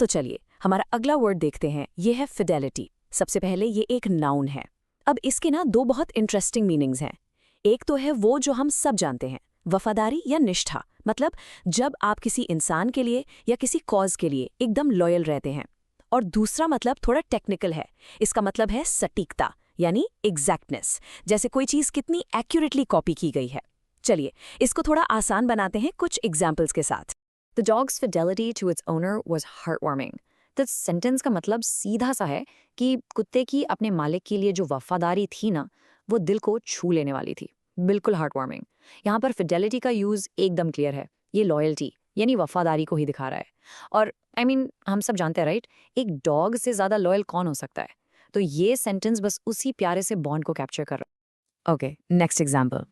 तो चलिए हमारा अगला वर्ड देखते हैं, ये है फिडेलिटी। सबसे पहले ये एक नाउन है। अब इसके ना दो बहुत इंटरेस्टिंग मीनिंग्स हैं। एक तो है वो जो हम सब जानते हैं, वफादारी या निष्ठा, मतलब जब आप किसी इंसान के लिए या किसी कॉज के लिए एकदम लॉयल रहते हैं। और दूसरा मतलब थोड़ा टेक्निकल है, इसका मतलब है सटीकता यानी एग्जैक्टनेस, जैसे कोई चीज कितनी एक्यूरेटली कॉपी की गई है। चलिए इसको थोड़ा आसान बनाते हैं कुछ एग्जाम्पल्स के साथ। The dog's fidelity to its owner was heartwarming. तो सेंटेंस का मतलब सीधा सा है कि कुत्ते की अपने मालिक के लिए जो वफादारी थी ना, वो दिल को छू लेने वाली थी। बिल्कुल हार्टवार्मिंग। यहाँ पर फिडेलिटी का यूज एकदम क्लियर है। ये लॉयल्टी यानी वफादारी को ही दिखा रहा है। और हम सब जानते हैं राइट, एक डॉग से ज्यादा लॉयल कौन हो सकता है। तो ये सेंटेंस बस उसी प्यारे से बॉन्ड को कैप्चर कर रहा है। Okay, next example.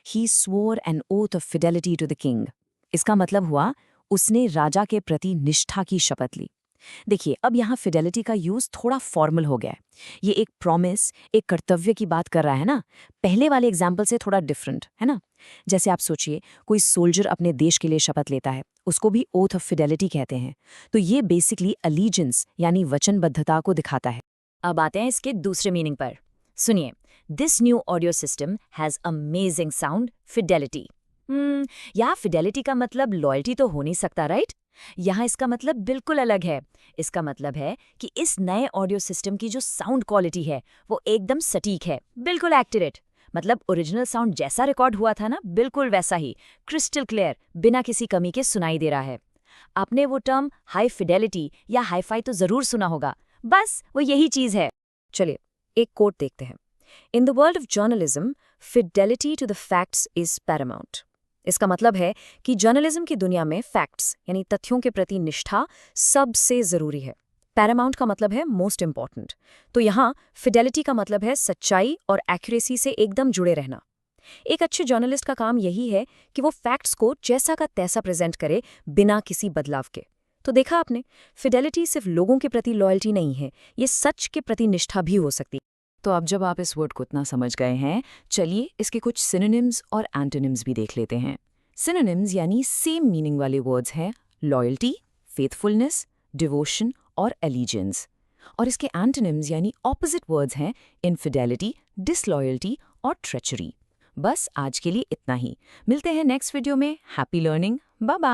He swore an oath of fidelity to the king। इसका मतलब हुआ उसने राजा के प्रति निष्ठा की शपथ ली। देखिए अब यहाँ फिडेलिटी का यूज थोड़ा फॉर्मल हो गया है। ये एक प्रॉमिस, एक कर्तव्य की बात कर रहा है ना। पहले वाले एग्जाम्पल से थोड़ा डिफरेंट है ना। जैसे आप सोचिए कोई सोल्जर अपने देश के लिए शपथ लेता है, उसको भी ओथ ऑफ फिडेलिटी कहते हैं। तो ये बेसिकली अलीजेंस यानी वचनबद्धता को दिखाता है। अब आते हैं इसके दूसरे मीनिंग पर। सुनिए, this new audio system has amazing sound Fidelity. यहाँ फिडेलिटी का मतलब लॉयल्टी तो हो नहीं सकता राइट। यहाँ इसका मतलब बिल्कुल अलग है। इसका मतलब है कि इस नए ऑडियो सिस्टम की जो साउंड क्वालिटी है वो एकदम सटीक है, बिल्कुल एक्यूरेट। मतलब ओरिजिनल साउंड जैसा रिकॉर्ड हुआ था ना, बिल्कुल वैसा ही क्रिस्टल क्लियर, बिना किसी कमी के सुनाई दे रहा है। आपने वो टर्म हाई फिडेलिटी या हाईफाई तो जरूर सुना होगा, बस वो यही चीज है। चलिए एक कोट देखते हैं। In the world of journalism, fidelity to the facts is paramount. इसका मतलब है कि जर्नलिज्म की दुनिया में फैक्ट्स यानी तथ्यों के प्रति निष्ठा सबसे जरूरी है। पैरामाउंट का मतलब है मोस्ट इंपॉर्टेंट। तो यहाँ फिडेलिटी का मतलब है सच्चाई और एक्यूरेसी से एकदम जुड़े रहना। एक अच्छे जर्नलिस्ट का काम यही है कि वो फैक्ट्स को जैसा का तैसा प्रेजेंट करे, बिना किसी बदलाव के। तो देखा आपने, फिडेलिटी सिर्फ लोगों के प्रति लॉयल्टी नहीं है, ये सच के प्रति निष्ठा भी हो सकती है। तो अब जब आप इस वर्ड को इतना समझ गए हैं, चलिए इसके कुछ सिनोनिम्स और एंटोनिम्स भी देख लेते हैं। सिनोनिम्स यानी सेम मीनिंग वाले वर्ड्स हैं लॉयल्टी, फेथफुलनेस, डिवोशन और एलिजेंस। और इसके एंटोनिम्स यानी ऑपोजिट वर्ड्स हैं इनफिडेलिटी, डिसलॉयल्टी और ट्रेचरी। बस आज के लिए इतना ही। मिलते हैं नेक्स्ट वीडियो में। Happy learning, bye bye.